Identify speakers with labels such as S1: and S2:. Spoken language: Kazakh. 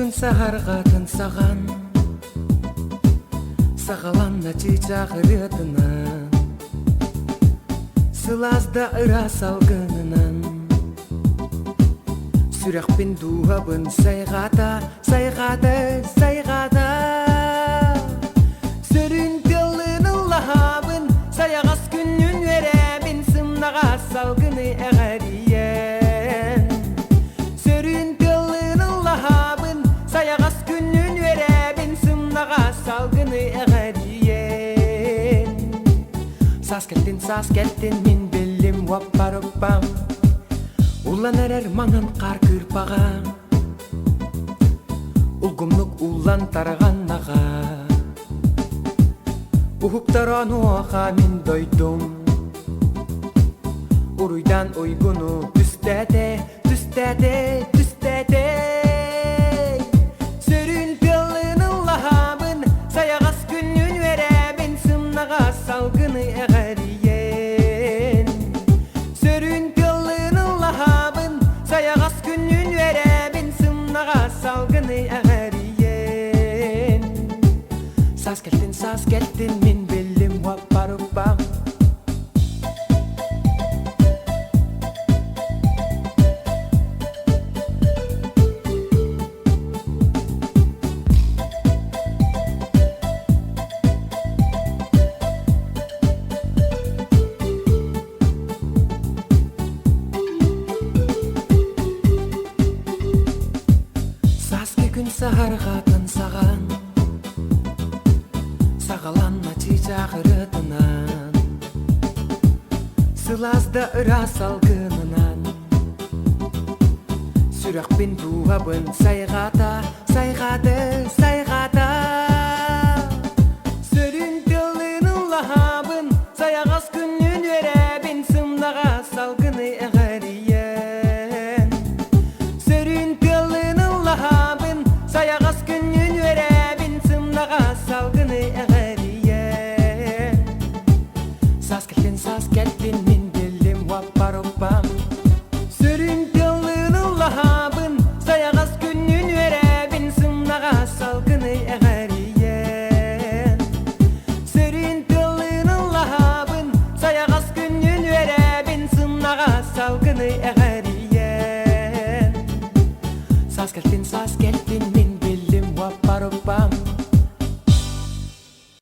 S1: күн сахарға тынсаған, сағаланна чичағырытынан, сылазда ыра салгынынан, сүрәқпен дуабын сайғата, сайғата, сайғата. Сөрін тылының лахабын, саяғас күннің өрәбін, сымнаға салгыны әғариен. Сөрін тылының лахабын, саяғас күннің өрәбін, сымнаға салгыны әғариен. Сас кәттін, мен білім ваппарыппам, улан әрәр маңын қар кырпаға, ұлғымлық улан тараған наға. Ухуктаран уаха мен дойдум, уруйдан ойгуну түстәде, түстәде, түстәде. Сөрін пылының лахабын, саяғас күннің өрәбін, сымнаға салгыны әғариен. Сөрін пылының лахабын, саяғас күннің өрәбін, сымнаға салгыны әғариен. Сас кәттін, мен білім ваппарыппам. Саске күн сахарға тынсаған, сағаланна чичағырытынан, сылазда ыра салгынынан, сүрәқпен дуабын сайғата, сайғата, сайғата. Сөрін тылының лахабын, саяғас күннің өрәбін, сымнаға салгыны әғариен. Сөрін тылының лахабын, саяғас күннің өрәбін, сымнаға салгыны әғариен. Сас кәттін, мен білім ваппарыппам. Сөрін тылының лахабын, саяғас күннің өрәбін, сымнаға салгыны әғариен. Сөрін тылының лахабын, саяғас күннің өрәбін, сымнаға салгыны әғариен. Сас кәттін, мен білім ваппарыппам.